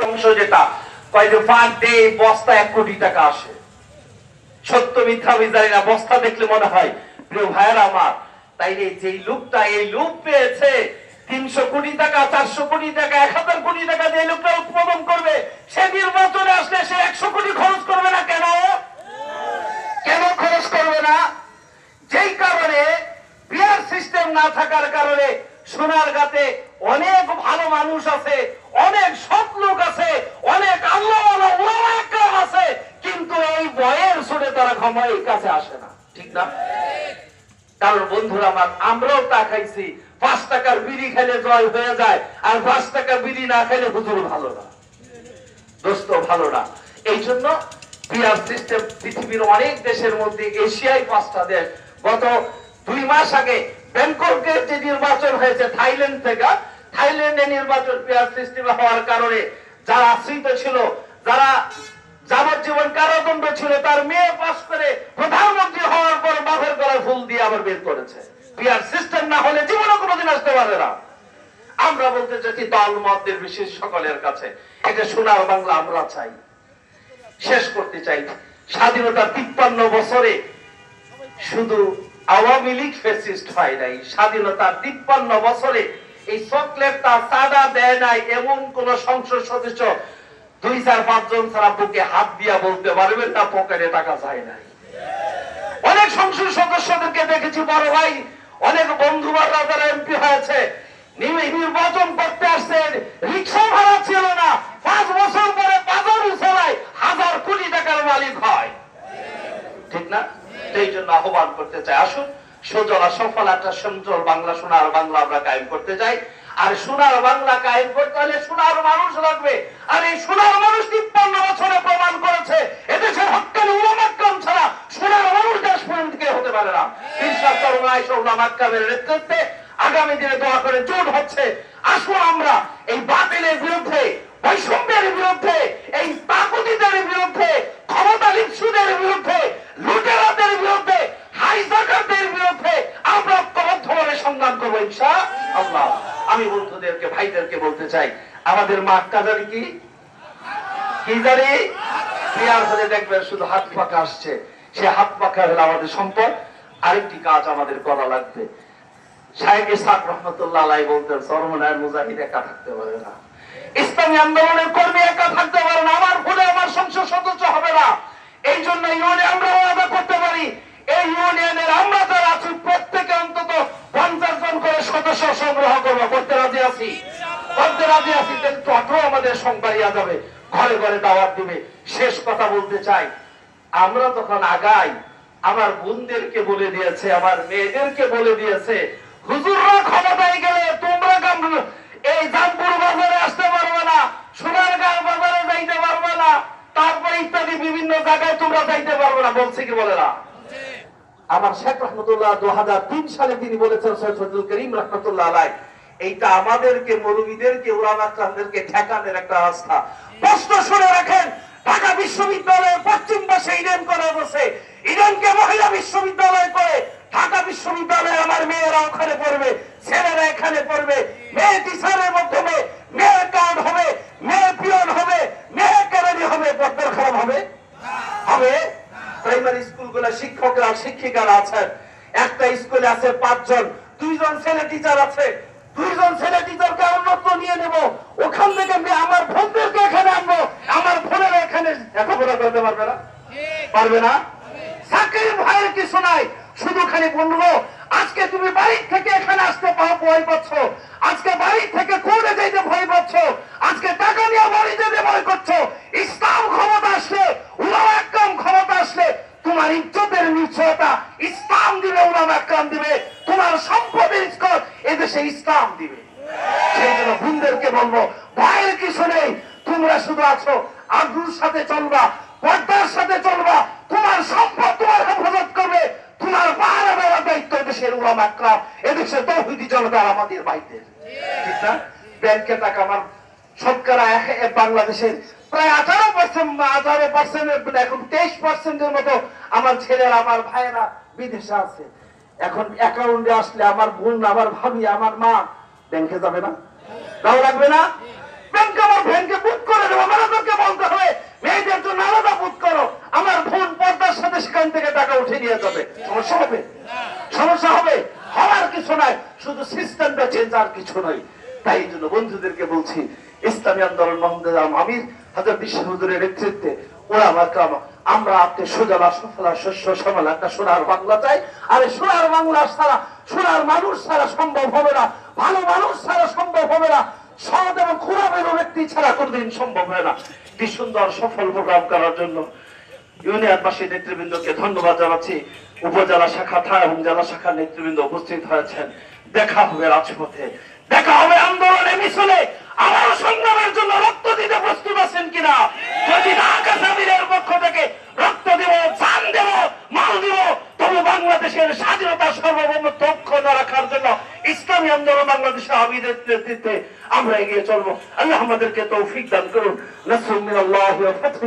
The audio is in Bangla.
অংশ যেটা কয় যে পার ডে বস্তা 1 কোটি টাকা আসে। সত্য মিথ্যা আমি জানি না, বস্তা দেখলে মনে হয় প্রিয় ভাইয়ের আমার। তাইলে যেই লোকটা এই লোক পেয়েছে 300 কোটি টাকা, 400 কোটি টাকা, 1000 কোটি টাকা দিয়ে লোকটা উৎপাদন করবে, সে নির্বাচনে আসলে সে 100 কোটি খরচ করবে না কেন? কেন খরচ করবে না? যেই কারণে বিয়ার সিস্টেম না থাকার কারণে সোনারগাঁতে অনেক ভালো মানুষ আছে, অনেক সৎ লোক আছে, অনেক আল্লাহওয়ালা ওলামা একরাম আছে, কিন্তু এই বয়ের সুরে তারা ক্ষমার কাছে আসে না। ঠিক না? কারণ বন্ধুরা আমার, আমরাও তা খাইছি, 5 টাকার বিড়ি খেলে জয় হয়ে যায়, আর 5 টাকা বিড়ি না খেলে হুজুর ভালো না, দোস্ত ভালো না। এই জন্য বিয়ার সিস্টেম পৃথিবীর অনেক দেশের মধ্যে, এশিয়ায় 5টা দেশ, গত 2 মাস আগে ব্যাংককের যে নির্বাচন হয়েছে থাইল্যান্ড থেকে, থাইল্যান্ডে নির্বাচন বিয়ার সিস্টেম হওয়ার কারণে যারা আশ্রিত ছিল, যারা যাবজ্জীবন কারাদণ্ড ছিল, তার মেয়ে পাস করে প্রধানমন্ত্রী হওয়ার পর বাপের গলায় ফুল দিয়ে আবার বের করেছে। বিয়ার সিস্টেম না হলে জীবনে কোনোদিন আসতে পারে না। আমরা বলতে চাচ্ছি দল মতের বিশেষ সকলের কাছে, এটা সোনার বাংলা আমরা চাই, শেষ করতে চাই। স্বাধীনতা 53 বছরে শুধু আওয়ামী লীগ ফ্যাসিস্ট হয় নাই, স্বাধীনতা 53 বছরে এই চকলেটটা চাঁদা দেয় নাই এমন কোন সংসদ সদস্য 2-4-5 জন ছাড়া বুকে হাত দিয়া বলতে পারবেন না পকেটে টাকা যায় নাই। অনেক সংসদ সদস্যদেরকে দেখেছি বড় ভাই, অনেক বন্ধু বান্ধবরা যারা এমপি হয়েছে, নির্বাচন করতে আসছেন, রিক্সা ভাড়া ছিল না, 5 বছর পরে বাজারও চালায়, 1000 কোটি টাকার মালিক হয়। ঠিক না? এই জন্য আহ্বান করতে চাই, আসুন সজলা সফল একটা সুন্দর বাংলা, সোনার বাংলা আমরা কায়েম করতে চাই। আর সোনার বাংলা কায়েম করতে হলে সোনার মানুষ লাগবে। আর এই সোনার মানুষ 53 বছরে প্রমাণ করেছে এদেশের হক্কানি উলামা একরাম ছাড়া সোনার মানুষ দেশ পরিণতি হতে পারে না। ইনশাআল্লাহ চরমায় উলামা একরামের নেতৃত্বে আগামী দিনে দোয়া করে জোট হচ্ছে। আসুন আমরা এই বাতিলের বিরুদ্ধে, বৈষম্যের বিরুদ্ধে, এই তাগুতিদের বিরুদ্ধে, ক্ষমতা লিপ্সুদের বিরুদ্ধে, লুটেরাদের বিরুদ্ধে, হাইজাকারদের বিরুদ্ধে আমরা ঐক্যবদ্ধভাবে সংগ্রাম করবো ইনশাআল্লাহ। আমি বন্ধুদেরকে, ভাইদেরকে বলতে চাই, আমাদের মাক্কা জানি কি জানি, বিয়ার হলে দেখবেন শুধু হাত পাকা আসছে, সে হাত পাকা হলে আমাদের সম্পদ। আরেকটি কাজ আমাদের করা লাগবে। শাহেখ ইসহাক রহমতুল্লাহ আলাইহি বলতেন, চরমনায়ের মুজাহিদ একা থাকতে পারে না, ইসলামী আন্দোলনের কর্মী একা থাকতে পারে না, আমার ভুলে আমার সংসদ সদস্য হবে না। এই জন্য ইউনিয়ন আমরা ওয়াদা করতে পারি, এই ইউনিয়নের আমরা যারা আছি প্রত্যেকে অন্তত 50 জন করে সদস্য সংগ্রহ করবো। করতে রাজি আছি? করতে রাজি আছি? টোটো আমাদের সংবাড়িয়া যাবে, ঘরে ঘরে দাওয়াত দিবে। শেষ কথা বলতে চাই, আমরা যখন আগাই, আমার বোনদেরকে বলে দিয়েছে, আমার মেয়েদেরকে বলে দিয়েছে, হুজুররা ক্ষমতায় গেলে তোমরা এই জামপুর বাজারে আসতে পারবে না, সোনারগাঁও বাজারে যাইতে পারবে না, তারপরে ইত্যাদি বিভিন্ন জায়গায় তোমরা যাইতে পারবে না। বলছে কি বলে না? আমার শেখ রহমতুল্লাহ 2003 সালে তিনি বলেছেন, সৈয়দ ফজলুল করিম রহমতুল্লাহ আলাইহি, এইটা আমাদেরকে, মৌলবীদেরকে, উলামা একরামদেরকে ঠেকানোর একটা রাস্তা। প্রশ্ন শুনে রাখেন, ঢাকা বিশ্ববিদ্যালয়ের পশ্চিম পাশে ইডেন করা বসে, ইডেনকে মহিলা বিশ্ববিদ্যালয় করে ঢাকা বিশ্ববিদ্যালয়ে আমার মেয়েরা ওখানে পড়বে, ছেলেরা এখানে পড়বে। মেয়ে টিচারের মাধ্যমে মেয়ে কার্ড হবে, মেয়ে পিয়ন হবে, মেয়ে কেরানি হবে, পদ্মার খারাপ হবে? হবে? প্রাইমারি স্কুলগুলো শিক্ষকরা, শিক্ষিকারা আছেন, একটা স্কুলে আছে 5 জন, 2 জন ছেলে টিচার আছে, 2 জন ছেলে টিচারকে অন্যত্র নিয়ে নেব, ওখান থেকে আমার বোনদেরকে এখানে আনবো, আমার বোনেরা এখানে লেখাপড়া করতে পারবে না? পারবে না? সাকিব ভাইয়ের কিছু নাই, শুধু খালি বলবো, আজকে তুমি বাড়ি থেকে এখানে আসতে ভয় পাচ্ছ, আজকে বাড়ি থেকে কোর্টে যেতে ভয় পাচ্ছ, আজকে টাকা নিয়ে বাড়ি যেতে ভয় করছো। ইসলাম ক্ষমতা আসলে, উলামা একরাম ক্ষমতা আসলে তোমার ইজ্জতের নিশ্চয়তা ইসলাম দিবে, উলামা একরাম দিবে, তোমার সম্পদের স্তর এদেশে ইসলাম দিবে। সেই জন্য বোনদেরকে বলবো, ভয়ের কিছু নেই, তোমরা শুধু আছো, আগ্রুর সাথে চলবা, পর্দার সাথে চলবা, তোমার সম্পদ তোমার হেফাজত করবে, তোমার পাহাড়ে বেড়ার দায়িত্ব এদেশের উলামা একরাম, এদেশের তৌহিদি জনতা আমাদের বাইরে। ঠিক না? ব্যাংকে টাকা আমার শতকরা বাংলাদেশের প্রায় 18%, এখন 23%-এর মতো আমার ছেলেরা, আমার ভাইয়েরা বিদেশে আছে। এখন অ্যাকাউন্টে আসলে আমার বোন, আমার ভাবি, আমার মা ব্যাংকে যাবে না? তাও লাগবে না? ব্যাংকে আমার ব্যাংকে বুক করে আমাদেরকে বলতে হবে মেয়েদের জন্য আলাদা বুথ করো, আমার বোন পর্দার সাথে সেখান থেকে টাকা উঠে নিয়ে যাবে। সমস্যা হবে? সমস্যা হবে? হওয়ার কিছু নাই, শুধু সিস্টেমটা চেঞ্জ, আর কিছু নয়। তাই জন্য বন্ধুদেরকে বলছি, ইসলামী আন্দোলন মোহাম্মদ আমির হযরত বিশ্ব হুজুরের নেতৃত্বে আমরা আপনি সুজলা সুফলা শস্য শ্যামলা একটা সোনার বাংলা চাই। আর সোনার বাংলা ছাড়া, সোনার মানুষ ছাড়া সম্ভব হবে না, ভালো মানুষ ছাড়া সম্ভব হবে না, সৎ এবং খুরাবের ব্যক্তি ছাড়া কোনদিন সম্ভব হয় না। কি সুন্দর সফল প্রোগ্রাম করার জন্য ইউনিয়নবাসী নেতৃবৃন্দকে ধন্যবাদ জানাচ্ছি। উপজেলা শাখা এবং জেলা শাখার নেতৃবৃন্দ উপস্থিত হয়েছেন। দেখা হবে রাজপথে, দেখা হবে আন্দোলনে, মিছিলে। আমার সংগ্রামের জন্য রক্ত দিতে প্রস্তুত আছেন কিনা? যদি ঢাকা সামিরের পক্ষ থেকে রক্ত দেব, জান দেব, মাল দেব, তবে বাংলাদেশের স্বাধীনতা সার্বভৌমত্ব অক্ষুণ্ণ রাখার জন্য ইসলামী আন্দোলন বাংলাদেশের আমিরের নেতৃত্বে আমরা এগিয়ে চলবো। আল্লাহ আমাদেরকে তৌফিক দান করুন। নাসরুম মিনাল্লাহি ওয়া ফাতহুন।